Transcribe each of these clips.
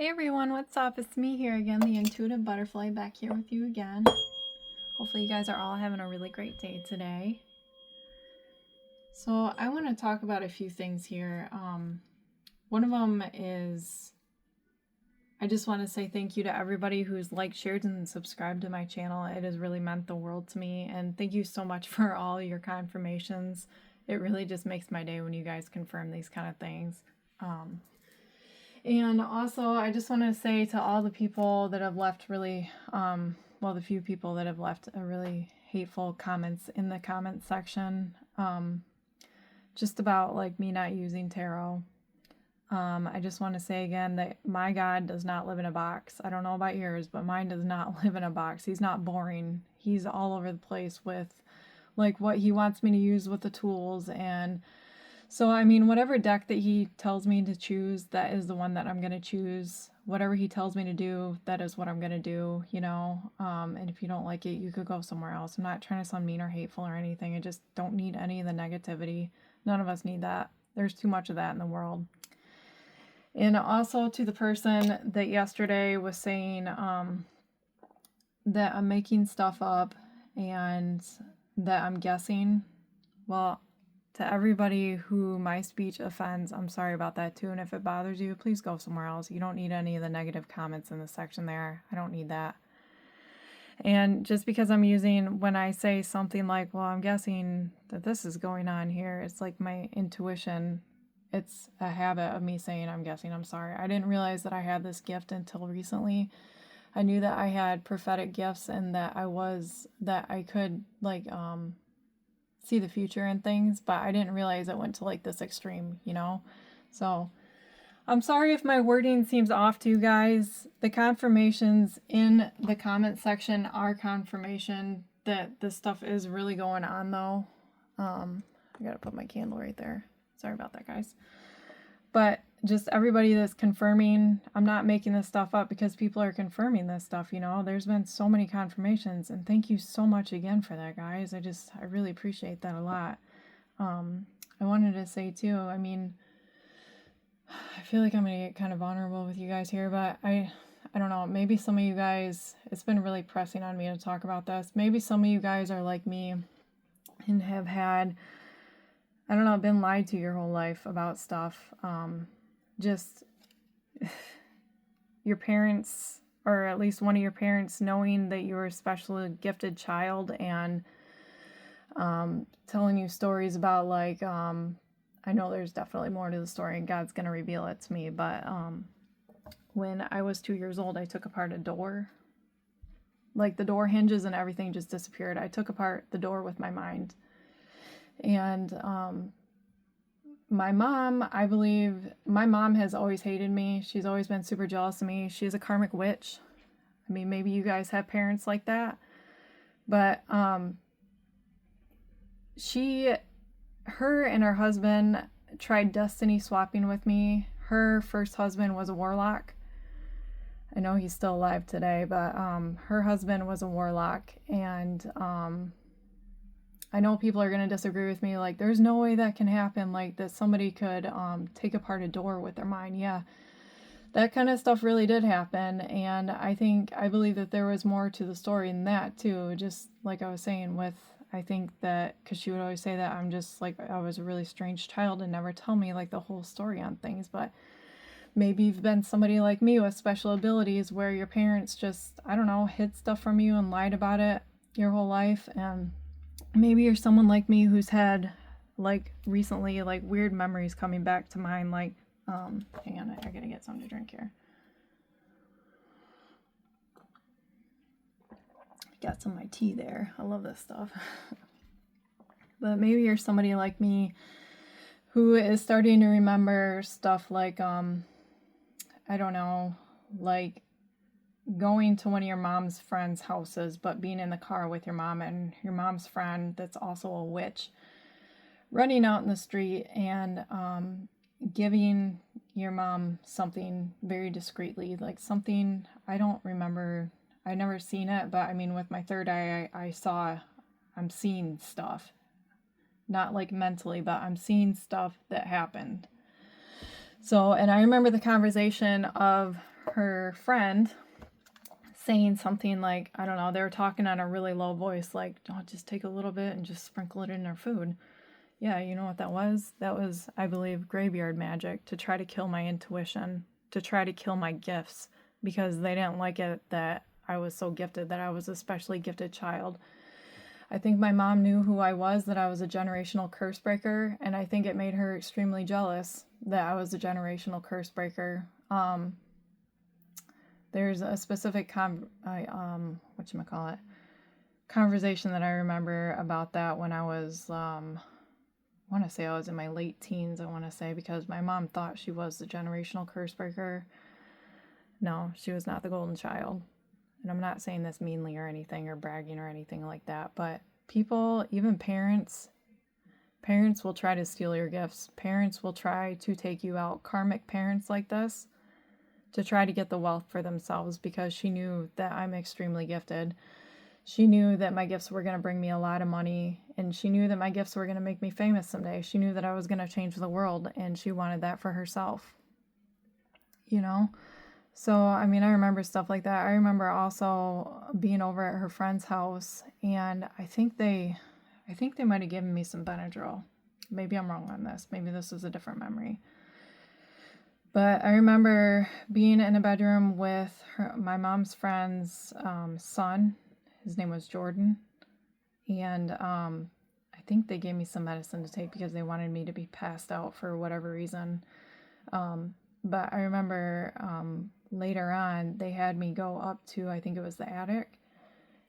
Hey everyone, what's up? It's me here again, the Intuitive Butterfly, back here with you again. Hopefully you guys are all having a really great day today. So I want to talk about a few things here. One of them is I just want to say thank you to everybody who's liked, shared, and subscribed to my channel. It has really meant the world to me, and thank you so much for all your confirmations. It really just makes my day when you guys confirm these kind of things. And also, I just want to say to all the people that have left really, the few people that have left a really hateful comments in the comment section, just about like me not using tarot. I just want to say again that my God does not live in a box. I don't know about yours, but mine does not live in a box. He's not boring. He's all over the place with like what he wants me to use with the tools. And so, I mean, whatever deck that he tells me to choose, that is the one that I'm going to choose. Whatever he tells me to do, that is what I'm going to do, you know. And if you don't like it, you could go somewhere else. I'm not trying to sound mean or hateful or anything. I just don't need any of the negativity. None of us need that. There's too much of that in the world. And also to the person that yesterday was saying that I'm making stuff up and that I'm guessing. Well, to everybody who my speech offends, I'm sorry about that too. And if it bothers you, please go somewhere else. You don't need any of the negative comments in the section there. I don't need that. And just because I'm using, when I say something like, well, I'm guessing that this is going on here, it's like my intuition. It's a habit of me saying, I'm guessing, I'm sorry. I didn't realize that I had this gift until recently. I knew that I had prophetic gifts and that I could like, see the future and things, but I didn't realize it went to like this extreme, you know? So I'm sorry if my wording seems off to you guys. The confirmations in the comment section are confirmation that this stuff is really going on though. I gotta put my candle right there. Sorry about that, guys. But just everybody that's confirming, I'm not making this stuff up because people are confirming this stuff, you know. There's been so many confirmations, and thank you so much again for that, guys. I really appreciate that a lot. I wanted to say too, I mean, I feel like I'm gonna get kind of vulnerable with you guys here, but I don't know, maybe some of you guys, it's been really pressing on me to talk about this. Maybe some of you guys are like me and have had, I don't know, been lied to your whole life about stuff. Just your parents, or at least one of your parents, knowing that you were a specially gifted child and telling you stories about like, I know there's definitely more to the story and God's going to reveal it to me, but when I was 2 years old, I took apart a door. Like the door hinges and everything just disappeared. I took apart the door with my mind. And my mom, I believe, my mom has always hated me. She's always been super jealous of me. She's a karmic witch. I mean, maybe you guys have parents like that. But her and her husband tried destiny swapping with me. Her first husband was a warlock. I know he's still alive today, but her husband was a warlock. And I know people are going to disagree with me, like, there's no way that can happen, like, that somebody could take apart a door with their mind. Yeah, that kind of stuff really did happen, and I believe that there was more to the story than that, too, just like I was saying with, I think that, because she would always say that I'm just, like, I was a really strange child and never tell me, like, the whole story on things, but maybe you've been somebody like me with special abilities where your parents just, I don't know, hid stuff from you and lied about it your whole life, and maybe you're someone like me who's had, like, recently, like, weird memories coming back to mind, like, hang on, I gotta get something to drink here. Got some of my tea there. I love this stuff. But maybe you're somebody like me who is starting to remember stuff like, I don't know, like, going to one of your mom's friends' houses, but being in the car with your mom and your mom's friend that's also a witch, running out in the street and giving your mom something very discreetly, like something, I don't remember, I never seen it, but I mean, with my third eye, I'm seeing stuff, not like mentally, but I'm seeing stuff that happened. So, and I remember the conversation of her friend saying something like, I don't know, they were talking on a really low voice, like, oh, just take a little bit and just sprinkle it in their food. Yeah, you know what that was? That was, I believe, graveyard magic to try to kill my intuition, to try to kill my gifts, because they didn't like it that I was so gifted, that I was a specially gifted child. I think my mom knew who I was, that I was a generational curse breaker, and I think it made her extremely jealous that I was a generational curse breaker. There's a specific conversation that I remember about that when I was, I want to say I was in my late teens, because my mom thought she was the generational curse breaker. No, she was not the golden child. And I'm not saying this meanly or anything or bragging or anything like that, but people, even parents will try to steal your gifts. Parents will try to take you out. Karmic parents like this, to try to get the wealth for themselves, because she knew that I'm extremely gifted. She knew that my gifts were going to bring me a lot of money, and she knew that my gifts were going to make me famous someday. She knew that I was going to change the world, and she wanted that for herself. You know? So, I mean, I remember stuff like that. I remember also being over at her friend's house, and I think they might have given me some Benadryl. Maybe I'm wrong on this. Maybe this was a different memory. But I remember being in a bedroom with my mom's friend's son. His name was Jordan. And I think they gave me some medicine to take because they wanted me to be passed out for whatever reason. But I remember later on, they had me go up to, I think it was the attic.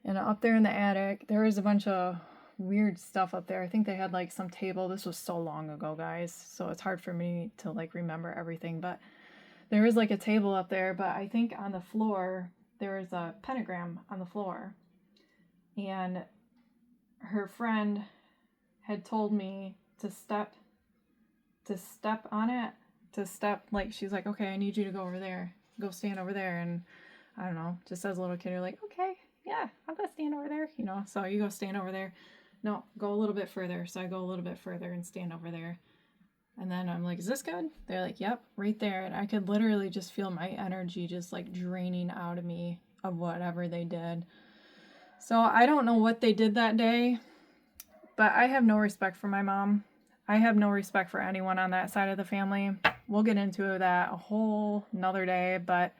And up there in the attic, there was a bunch of weird stuff up there. I think they had like some table. This was so long ago, guys, so it's hard for me to like remember everything, but there was like a table up there, but I think on the floor there was a pentagram on the floor, and her friend had told me to step on it, like, she's like, okay, I need you to go over there, go stand over there. And I don't know, just as a little kid, you're like, okay, yeah, I'll go stand over there, you know. So you go stand over there. No, go a little bit further. So I go a little bit further and stand over there. And then I'm like, is this good? They're like, yep, right there. And I could literally just feel my energy just like draining out of me of whatever they did. So I don't know what they did that day, but I have no respect for my mom. I have no respect for anyone on that side of the family. We'll get into that a whole nother day. But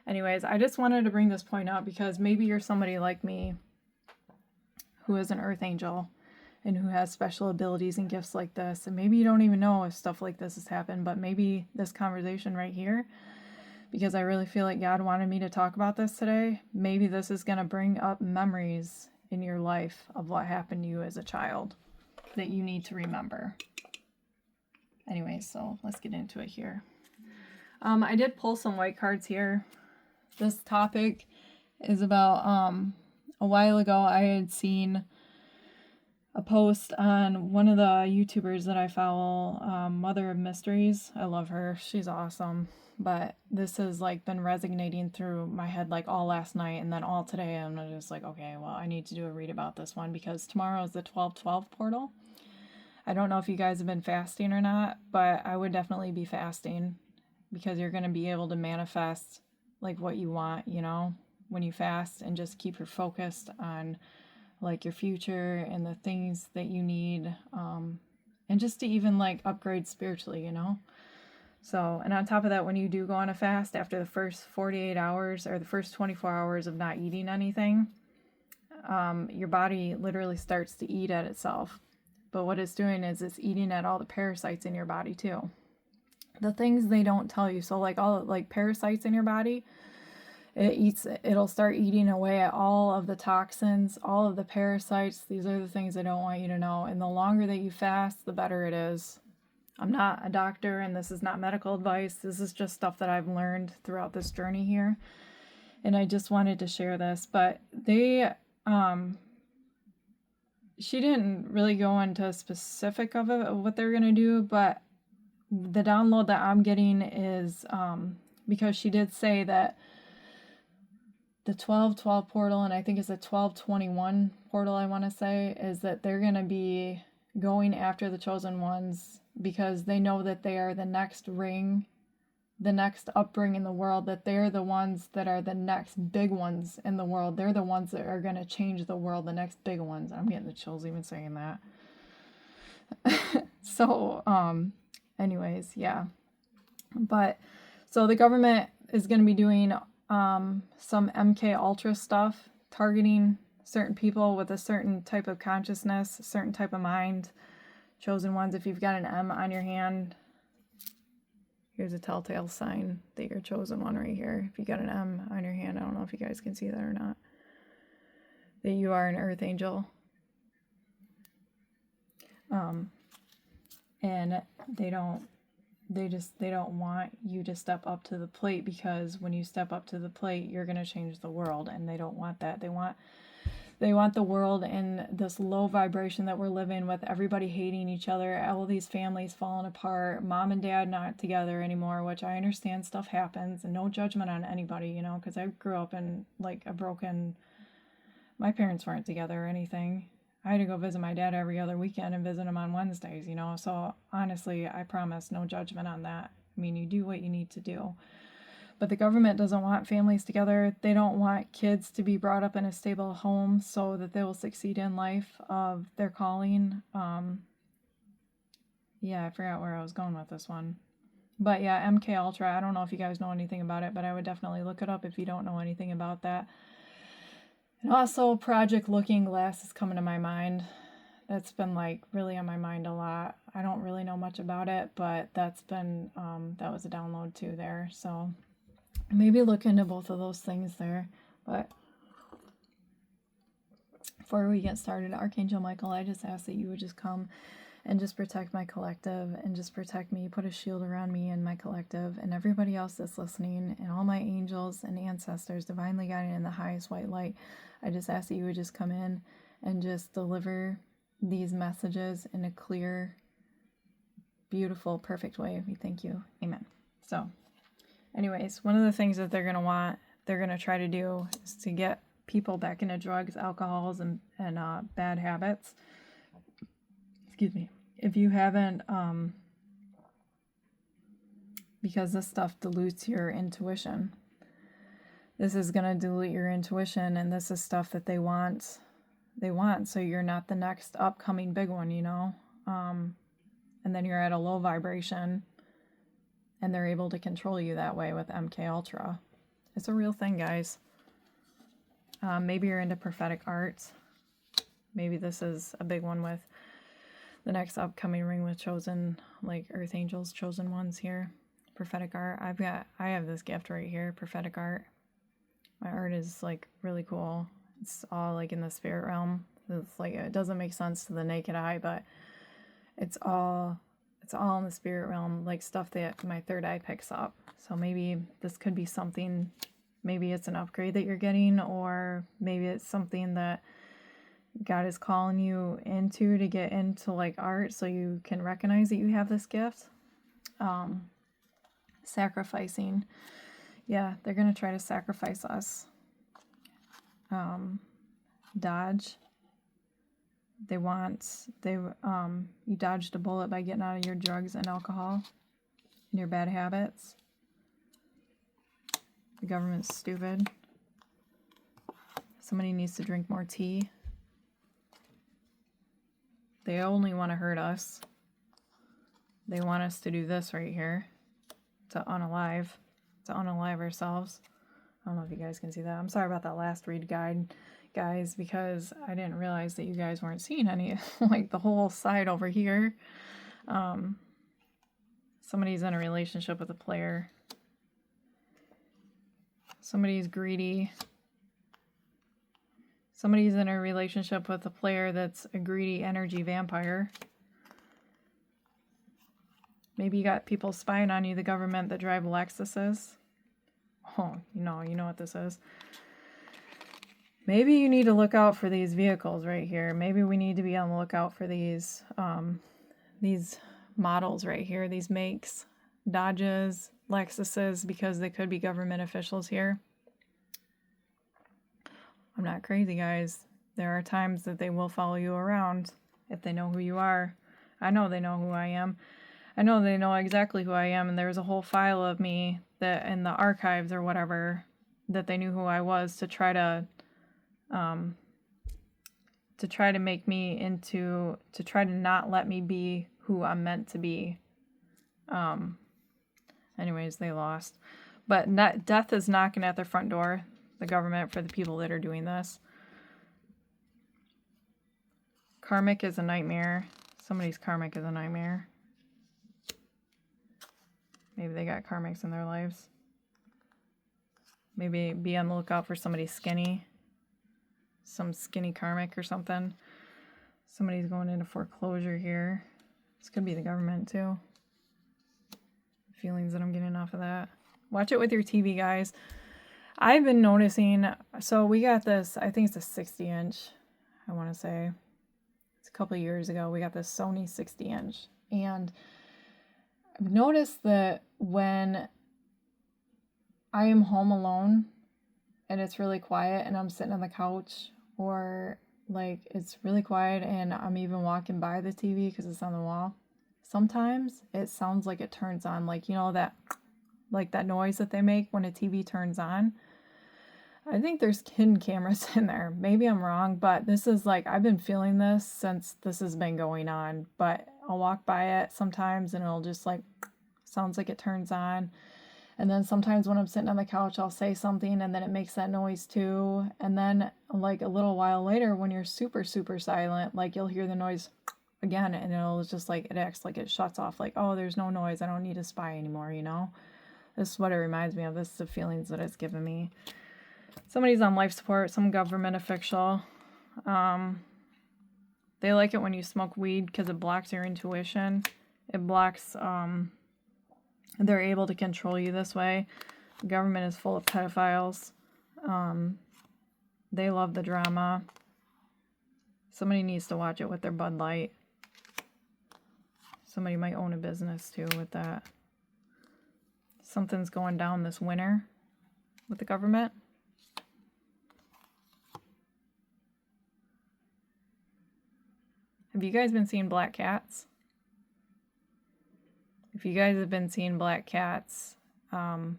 anyways, I just wanted to bring this point up because maybe you're somebody like me who is an earth angel and who has special abilities and gifts like this. And maybe you don't even know if stuff like this has happened, but maybe this conversation right here, because I really feel like God wanted me to talk about this today, maybe this is going to bring up memories in your life of what happened to you as a child that you need to remember. Anyway, so let's get into it here. I did pull some white cards here. This topic is about, a while ago I had seen a post on one of the YouTubers that I follow, Mother of Mysteries. I love her. She's awesome. But this has like been resonating through my head like all last night and then all today. I'm just like, okay, well, I need to do a read about this one because tomorrow is the 12/12 portal. I don't know if you guys have been fasting or not, but I would definitely be fasting because you're going to be able to manifest like what you want, you know, when you fast, and just keep your focused on like your future and the things that you need, and just to even like upgrade spiritually, you know. So, and on top of that, when you do go on a fast after the first 48 hours or the first 24 hours of not eating anything, your body literally starts to eat at itself. But what it's doing is it's eating at all the parasites in your body too. The things they don't tell you. So like all like parasites in your body, it'll start eating away at all of the toxins, all of the parasites. These are the things I don't want you to know. And the longer that you fast, the better it is. I'm not a doctor and this is not medical advice. This is just stuff that I've learned throughout this journey here. And I just wanted to share this. But she didn't really go into specific of what they're going to do, but the download that I'm getting is because she did say that the 12/12 portal, and I think it's a 12/21 portal, I want to say, is that they're going to be going after the chosen ones because they know that they are the next ring the next upbringing in the world, that they're the ones that are the next big ones in the world. They're the ones that are going to change the world, the next big ones. I'm getting the chills even saying that. So, anyways, yeah. But, so the government is going to be doing some MK Ultra stuff, targeting certain people with a certain type of consciousness, a certain type of mind. Chosen ones, if you've got an M on your hand, here's a telltale sign that you're a chosen one right here. If you got an M on your hand, I don't know if you guys can see that or not, that you are an earth angel. And they don't want you to step up to the plate, because when you step up to the plate, you're going to change the world, and they don't want that. They want the world in this low vibration that we're living with, everybody hating each other, all these families falling apart, mom and dad not together anymore, which I understand stuff happens, and no judgment on anybody, you know, because I grew up in like a broken, my parents weren't together or anything. I had to go visit my dad every other weekend and visit him on Wednesdays, you know, so honestly, I promise no judgment on that. I mean, you do what you need to do. But the government doesn't want families together. They don't want kids to be brought up in a stable home so that they will succeed in life of their calling. Yeah, I forgot where I was going with this one. But yeah, MK Ultra, I don't know if you guys know anything about it, but I would definitely look it up if you don't know anything about that. And also, Project Looking Glass is coming to my mind. That's been like really on my mind a lot. I don't really know much about it, but that's been, that was a download too there. So maybe look into both of those things there. But before we get started, Archangel Michael, I just ask that you would just come and just protect my collective, and just protect me, put a shield around me and my collective and everybody else that's listening, and all my angels and ancestors divinely guided in the highest white light. I just ask that you would just come in and just deliver these messages in a clear, beautiful, perfect way. We thank you. Amen. So anyways, one of the things that they're going to try to do is to get people back into drugs, alcohols, and bad habits. Excuse me. If you haven't, because this stuff dilutes your intuition. This is going to dilute your intuition, and this is stuff that they want. So you're not the next upcoming big one, you know? And then you're at a low vibration, and they're able to control you that way with MK Ultra. It's a real thing, guys. Maybe you're into prophetic arts. Maybe this is a big one with the next upcoming ring with chosen, like earth angels, chosen ones here. Prophetic art. I have this gift right here, prophetic art. My art is like really cool. It's all like in the spirit realm. It's like, it doesn't make sense to the naked eye, but it's all in the spirit realm, like stuff that my third eye picks up. So maybe this could be something, maybe it's an upgrade that you're getting, or maybe it's something that God is calling you into to get into like art, so you can recognize that you have this gift. Sacrificing. Yeah, they're going to try to sacrifice us. Dodge. You dodged a bullet by getting out of your drugs and alcohol and your bad habits. The government's stupid. Somebody needs to drink more tea. They only want to hurt us. They want us to do this right here. To unalive ourselves. I don't know if you guys can see that. I'm sorry about that last read guide, guys, because I didn't realize that you guys weren't seeing any, like the whole side over here. Somebody's in a relationship with a player. Somebody's greedy. Somebody's in a relationship with a player that's a greedy energy vampire. Maybe you got people spying on you, the government that drive Lexuses. Oh, you know what this is. Maybe you need to look out for these vehicles right here. Maybe we need to be on the lookout for these models right here, these makes, Dodges, Lexuses, because they could be government officials here. I'm not crazy, guys. There are times that they will follow you around if they know who you are. I know they know who I am. I know they know exactly who I am, and there's a whole file of me that in the archives or whatever that they knew who I was to try to make me into, to try to not let me be who I'm meant to be. Anyways, they lost. But death is knocking at their front door, the government, for the people that are doing this. Karmic is a nightmare. Somebody's karmic is a nightmare. Maybe they got karmics in their lives. Maybe be on the lookout for somebody skinny. Some skinny karmic or something. Somebody's going into foreclosure here. This could be the government too. Feelings that I'm getting off of that. Watch it with your TV, guys. I've been noticing, so we got this, I think it's a 60 inch, I want to say. It's a couple of years ago. We got this Sony 60 inch. And I've noticed that when I am home alone and it's really quiet and I'm sitting on the couch, or like it's really quiet and I'm even walking by the TV because it's on the wall, sometimes it sounds like it turns on, like, you know, that like that noise that they make when a TV turns on. I think there's hidden cameras in there. Maybe I'm wrong, but this is like, I've been feeling this since this has been going on, but I'll walk by it sometimes and it'll just like, sounds like it turns on. And then sometimes when I'm sitting on the couch, I'll say something and then it makes that noise too. And then like a little while later, when you're super, super silent, like you'll hear the noise again and it'll just like, it acts like it shuts off, like, oh, there's no noise. I don't need to spy anymore, you know? This is what it reminds me of. This is the feelings that it's given me. Somebody's on life support, some government official. They like it when you smoke weed because it blocks your intuition. It blocks, they're able to control you this way. The government is full of pedophiles. They love the drama. Somebody needs to watch it with their Bud Light. Somebody might own a business too with that. Something's going down this winter with the government. Have you guys been seeing black cats? If you guys have been seeing black cats, something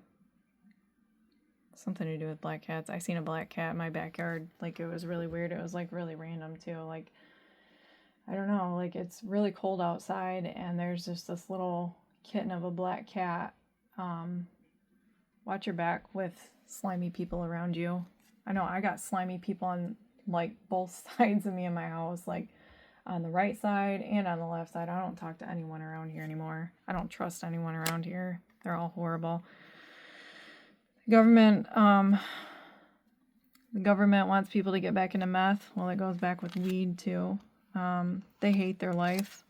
to do with black cats. I seen a black cat in my backyard. Like, it was really weird. It was like really random too. Like, I don't know, like it's really cold outside and there's just this little kitten of a black cat. Watch your back with slimy people around you. I know I got slimy people on like both sides of me in my house, like on the right side and on the left side. I don't talk to anyone around here anymore. I don't trust anyone around here. They're all horrible. The government wants people to get back into meth. Well, it goes back with weed too. They hate their life.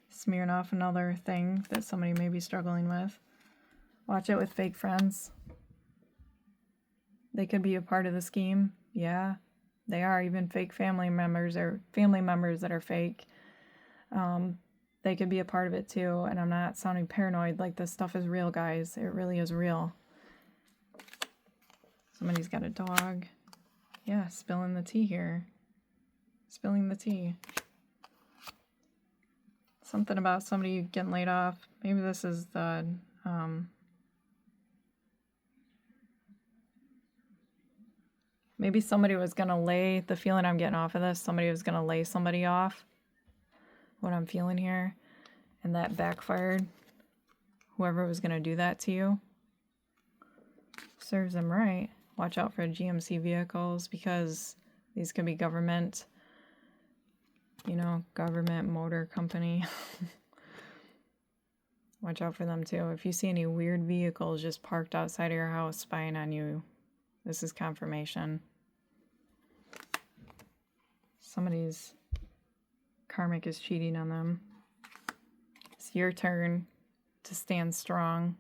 Smearing off another thing that somebody may be struggling with. Watch it with fake friends. They could be a part of the scheme. Yeah, they are. Even fake family members or family members that are fake. They could be a part of it too. And I'm not sounding paranoid. Like, this stuff is real, guys. It really is real. Somebody's got a dog. Yeah, spilling the tea here. Spilling the tea. Something about somebody getting laid off. Maybe this is the... maybe somebody was going to lay... the feeling I'm getting off of this, somebody was going to lay somebody off. What I'm feeling here. And that backfired. Whoever was going to do that to you. Serves them right. Watch out for GMC vehicles, because these could be government, you know, government motor company. Watch out for them too. If you see any weird vehicles just parked outside of your house spying on you, this is confirmation. Somebody's karmic is cheating on them. It's your turn to stand strong.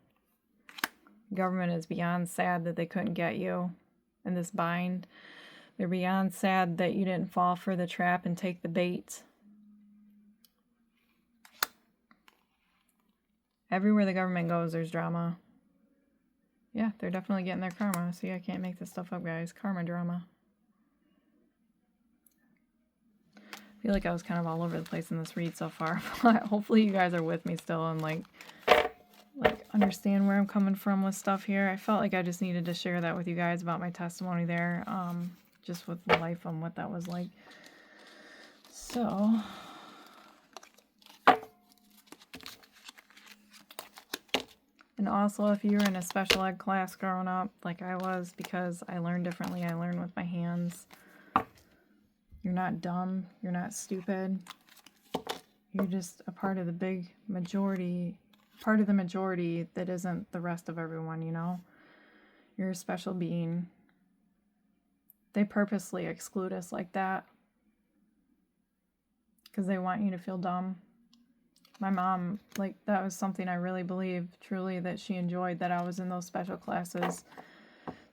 Government is beyond sad that they couldn't get you in this bind. They're beyond sad that you didn't fall for the trap and take the bait. Everywhere the government goes, there's drama. Yeah, they're definitely getting their karma. See, I can't make this stuff up, guys. Karma drama. feel like I was kind of all over the place in this read so far, but hopefully you guys are with me still and like understand where I'm coming from with stuff here. I felt like I just needed to share that with you guys about my testimony there, just with life and what that was like. So, and also if you were in a special ed class growing up, like I was, because I learned differently, I learned with my hands. You're not dumb, you're not stupid. You're just a part of the big majority, part of the majority that isn't the rest of everyone, you know? You're a special being. They purposely exclude us like that because they want you to feel dumb. My mom, like, that was something I really believe, truly, that she enjoyed, that I was in those special classes,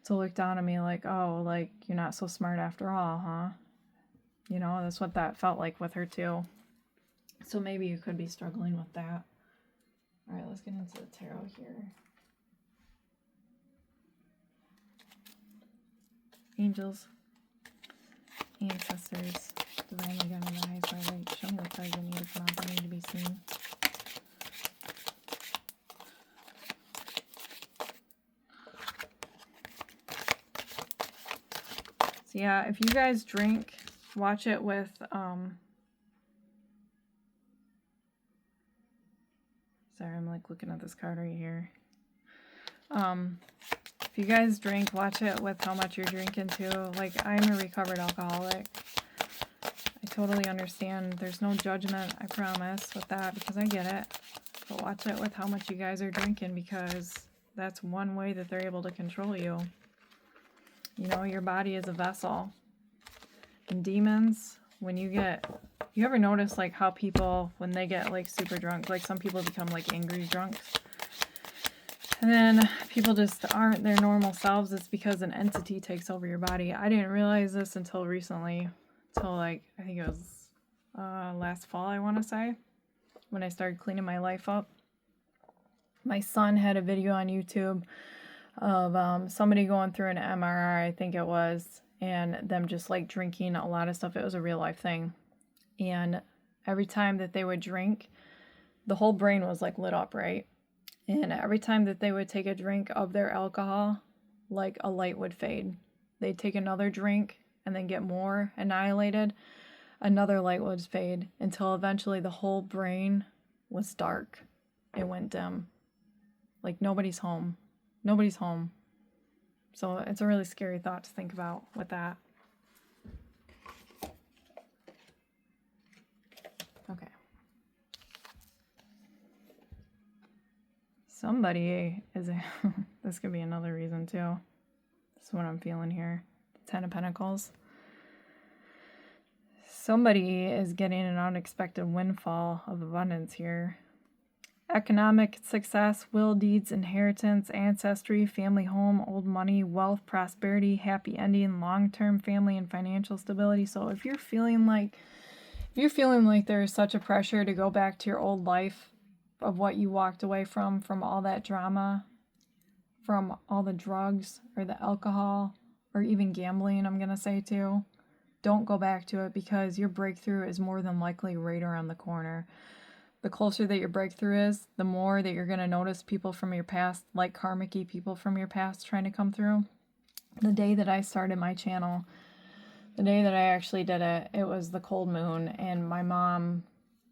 to look down on me like, oh, like, you're not so smart after all, huh? You know, that's what that felt like with her, too. So maybe you could be struggling with that. All right, let's get into the tarot here. Angels, ancestors, divinely guided by highest light, show me the cards I need to come out that need to be seen. So yeah, if you guys drink, watch it with sorry, I'm like looking at this card right here. If you guys drink, watch it with how much you're drinking too. Like, I'm a recovered alcoholic. I totally understand. There's no judgment, I promise, with that, because I get it. But watch it with how much you guys are drinking, because that's one way that they're able to control you. You know, your body is a vessel. And demons, when you ever notice like how people, when they get like super drunk, like some people become like angry drunks, and then people just aren't their normal selves. It's because an entity takes over your body. I didn't realize this until recently, until like, I think it was last fall, I want to say, when I started cleaning my life up. My son had a video on YouTube of somebody going through an MRI, I think it was, and them just like drinking a lot of stuff. It was a real life thing. And every time that they would drink, the whole brain was like lit up, right? And every time that they would take a drink of their alcohol, like a light would fade. They'd take another drink and then get more annihilated. Another light would fade until eventually the whole brain was dark. It went dim. Like nobody's home. Nobody's home. So it's a really scary thought to think about with that. Okay. Somebody is this could be another reason too. This is what I'm feeling here. Ten of Pentacles. Somebody is getting an unexpected windfall of abundance here. Economic success, will, deeds, inheritance, ancestry, family home, old money, wealth, prosperity, happy ending, long-term family and financial stability. So if you're feeling like there's such a pressure to go back to your old life of what you walked away from all that drama, from all the drugs or the alcohol or even gambling, I'm going to say too, don't go back to it, because your breakthrough is more than likely right around the corner. The closer that your breakthrough is, the more that you're going to notice people from your past, like karmic-y people from your past, trying to come through. The day that I started my channel, the day that I actually did it, it was the cold moon, and my mom,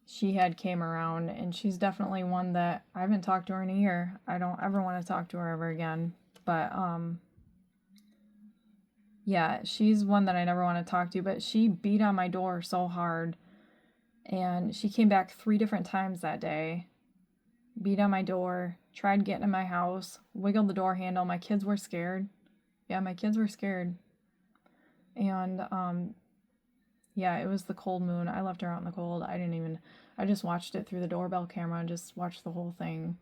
she had came around, and she's definitely one that I haven't talked to her in a year. I don't ever want to talk to her ever again. But yeah, she's one that I never want to talk to, but she beat on my door so hard. And she came back 3 different times that day, beat on my door, tried getting in my house, wiggled the door handle. My kids were scared. Yeah, my kids were scared. And, yeah, it was the cold moon. I left her out in the cold. I just watched it through the doorbell camera and just watched the whole thing.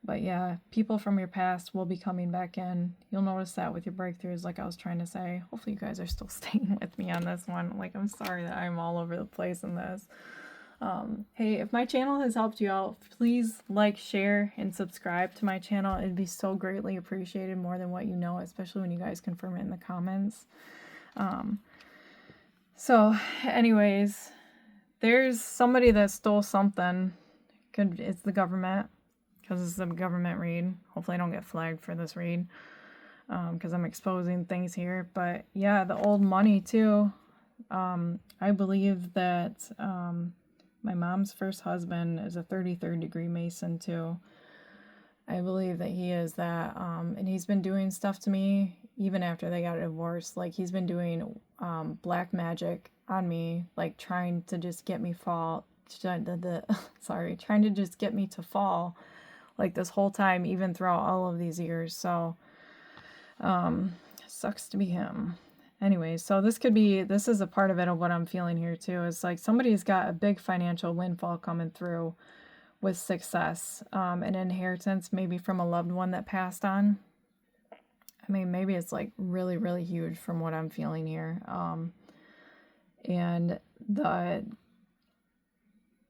But yeah, people from your past will be coming back in. You'll notice that with your breakthroughs, like I was trying to say. Hopefully you guys are still staying with me on this one. Like, I'm sorry that I'm all over the place in this. Hey, if my channel has helped you out, please like, share, and subscribe to my channel. It'd be so greatly appreciated, more than what you know, especially when you guys confirm it in the comments. So anyways, there's somebody that stole something. It's the government, because it's a government read. Hopefully I don't get flagged for this read, because I'm exposing things here. But yeah, the old money too. I believe that my mom's first husband is a 33rd degree Mason too. I believe that he is that, and he's been doing stuff to me even after they got a divorce. Like, he's been doing black magic on me, like trying to just get me trying to just get me to fall, like this whole time, even throughout all of these years. So, sucks to be him. Anyway, so this is a part of it of what I'm feeling here too. It's like somebody's got a big financial windfall coming through with success, an inheritance maybe from a loved one that passed on. I mean, maybe it's like really, really huge from what I'm feeling here. And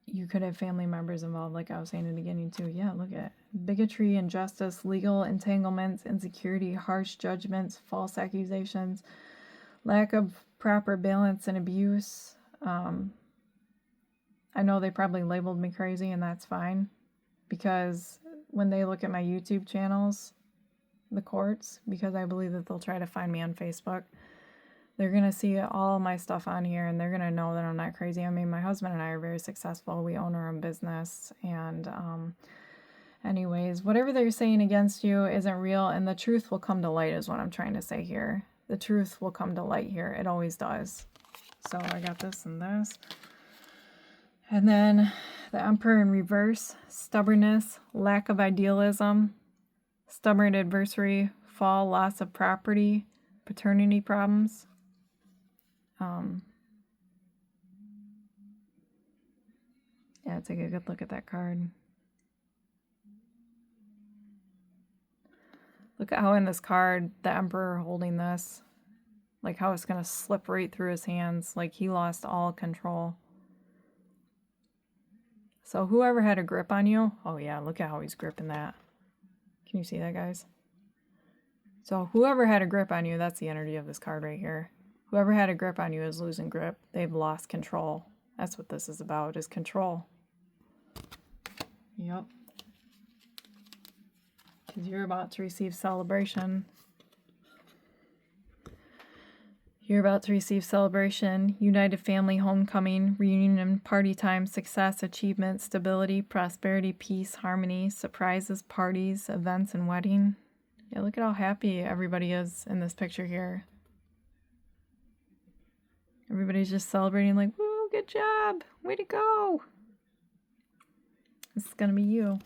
you could have family members involved, like I was saying in the beginning too. Yeah, look at bigotry, injustice, legal entanglements, insecurity, harsh judgments, false accusations, lack of proper balance and abuse. I know they probably labeled me crazy, and that's fine, because when they look at my YouTube channels, the courts, because I believe that they'll try to find me on Facebook, they're going to see all my stuff on here, and they're going to know that I'm not crazy. I mean, my husband and I are very successful. We own our own business, and anyways, whatever they're saying against you isn't real, and the truth will come to light is what I'm trying to say here. The truth will come to light here. It always does. So I got this and this. And then the Emperor in reverse, stubbornness, lack of idealism, stubborn adversary, fall, loss of property, paternity problems. Yeah, take a good look at that card. Look at how in this card, the Emperor holding this, like how it's going to slip right through his hands, like he lost all control. So whoever had a grip on you, oh yeah, look at how he's gripping that. Can you see that, guys? So whoever had a grip on you, that's the energy of this card right here. Whoever had a grip on you is losing grip. They've lost control. That's what this is about, is control. Yep. Because you're about to receive celebration. You're about to receive celebration, united family, homecoming, reunion, party time, success, achievement, stability, prosperity, peace, harmony, surprises, parties, events, and wedding. Yeah, look at how happy everybody is in this picture here. Everybody's just celebrating like, woo, good job, way to go. This is going to be you,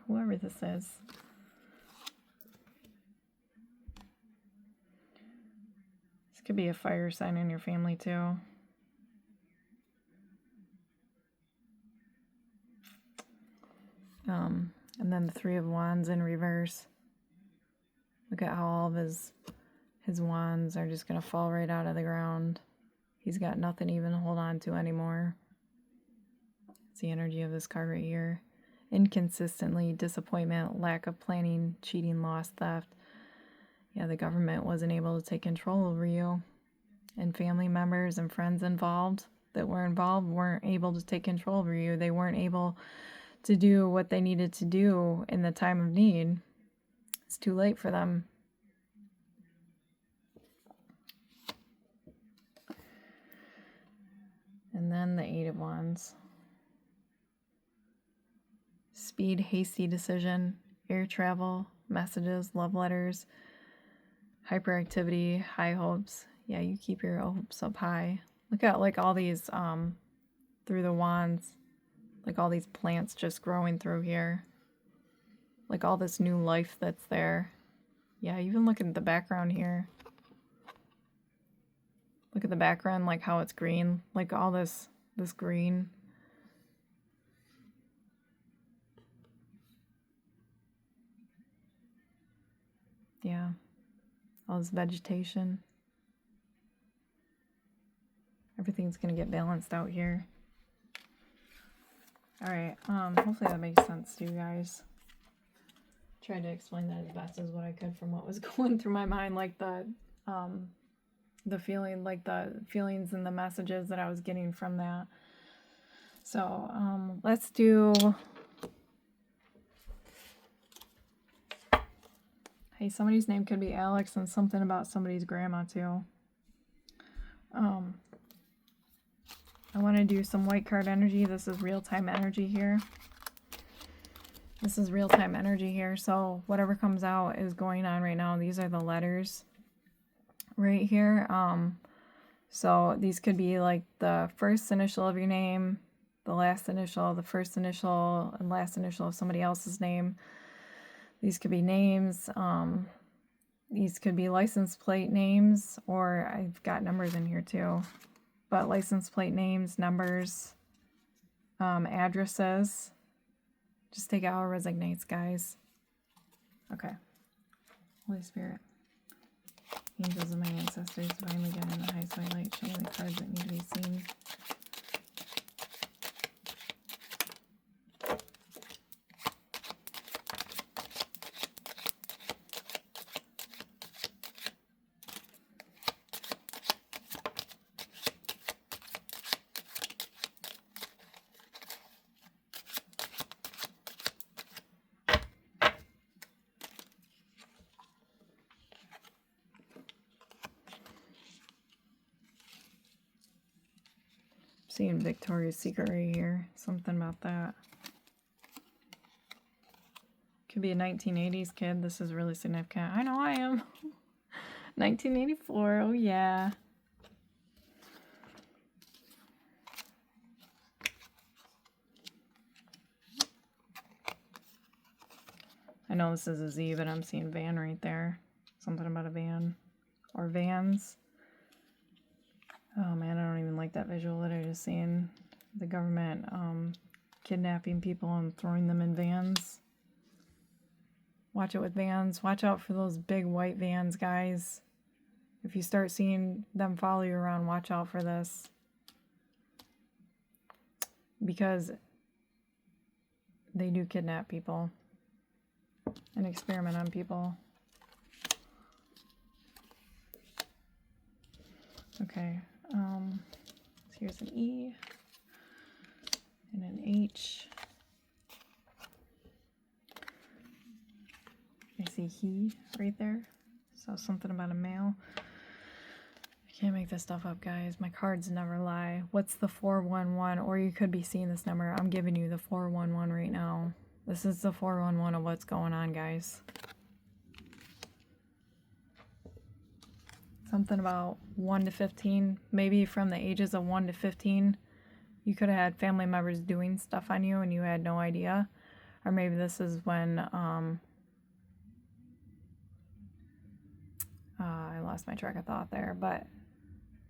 whoever this is. Could be a fire sign in your family too. And then the Three of Wands in reverse. Look at how all of his wands are just going to fall right out of the ground. He's got nothing even to hold on to anymore. It's the energy of this card right here. Inconsistently, disappointment, lack of planning, cheating, loss, theft. Yeah, the government wasn't able to take control over you. And family members and friends involved weren't able to take control over you. They weren't able to do what they needed to do in the time of need. It's too late for them. And then the Eight of Wands. Speed, hasty decision, air travel, messages, love letters, hyperactivity, high hopes. Yeah, you keep your hopes up high. Look at like all these through the wands, like all these plants just growing through here. Like all this new life that's there. Yeah, even look at the background here. Look at the background, like how it's green, like all this green. Yeah, all this vegetation. Everything's gonna get balanced out here. All right, hopefully that makes sense to you guys. Tried to explain that as best as what I could from what was going through my mind, like the feeling, like the feelings and the messages that I was getting from that. So, let's do... Hey, somebody's name could be Alex and something about somebody's grandma, too. I want to do some white card energy. This is real-time energy here. This is real-time energy here. So whatever comes out is going on right now. These are the letters right here. So these could be like the first initial of your name, the last initial, the first initial, and last initial of somebody else's name. These could be names. These could be license plate names, or I've got numbers in here too. But license plate names, numbers, addresses. Just take it how it resonates, guys. Okay. Holy Spirit. Angels of my ancestors, divinely guide in the highest white light. Show me the cards that need to be seen. Seeing Victoria's Secret right here. Something about that. Could be a 1980s kid. This is really significant. I know I am. 1984. Oh, yeah. I know this is a Z, but I'm seeing van right there. Something about a van. Or vans. Oh man, I don't even like that visual that I just seen. The government kidnapping people and throwing them in vans. Watch it with vans. Watch out for those big white vans, guys. If you start seeing them follow you around, watch out for this. Because they do kidnap people and experiment on people. Okay. So here's an E and an H. I see he right there. So something about a male. I can't make this stuff up, guys. My cards never lie. What's the 411? Or you could be seeing this number. I'm giving you the 411 right now. This is the 411 of what's going on, guys. Something about 1 to 15, maybe from the ages of 1 to 15, you could have had family members doing stuff on you and you had no idea. Or maybe this is when, I lost my track of thought there, but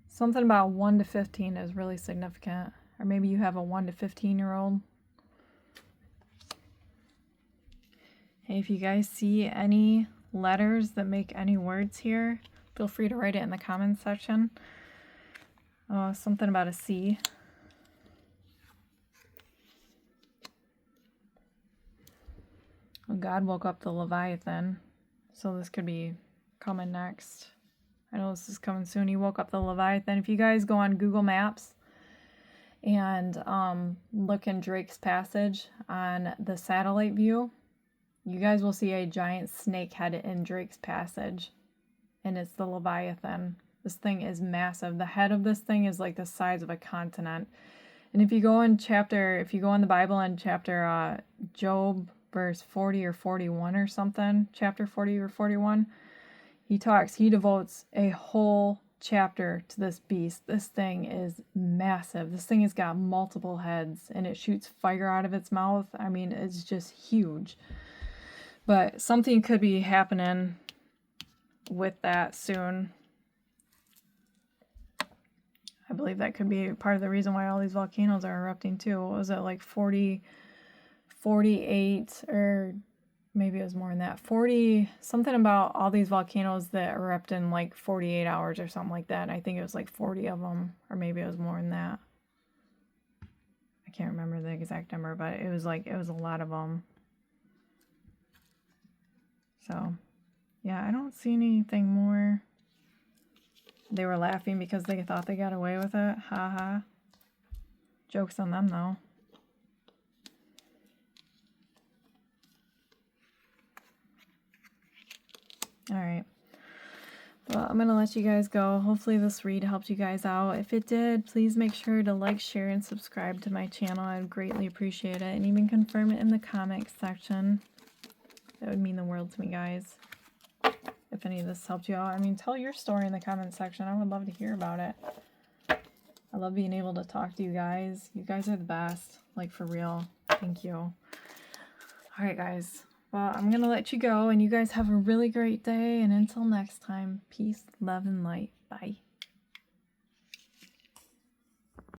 something about 1 to 15 is really significant. Or maybe you have a 1 to 15-year-old. Hey, if you guys see any letters that make any words here, feel free to write it in the comments section. Something about a C. Well, God woke up the Leviathan. So this could be coming next. I know this is coming soon. He woke up the Leviathan. If you guys go on Google Maps and look in Drake's Passage on the satellite view, you guys will see a giant snake head in Drake's Passage. And it's the Leviathan. This thing is massive. The head of this thing is like the size of a continent. And if you go in the Bible in chapter Job, verse 40 or 41 or something, chapter 40 or 41, he devotes a whole chapter to this beast. This thing is massive. This thing has got multiple heads and it shoots fire out of its mouth. I mean, it's just huge. But something could be happening with that soon. I believe that could be part of the reason why all these volcanoes are erupting too. What was it, like 48, or maybe it was more than that. 40, something about all these volcanoes that erupt in like 48 hours or something like that. And I think it was like 40 of them, or maybe it was more than that. I can't remember the exact number, but it was a lot of them. So yeah, I don't see anything more. They were laughing because they thought they got away with it. Ha ha. Joke's on them, though. All right. Well, I'm going to let you guys go. Hopefully this read helped you guys out. If it did, please make sure to like, share, and subscribe to my channel. I'd greatly appreciate it. And even confirm it in the comments section. That would mean the world to me, guys. If any of this helped you out. I mean, tell your story in the comments section. I would love to hear about it. I love being able to talk to you guys. You guys are the best. Like, for real. Thank you. Alright, guys. Well, I'm going to let you go, and you guys have a really great day, and until next time, peace, love, and light. Bye.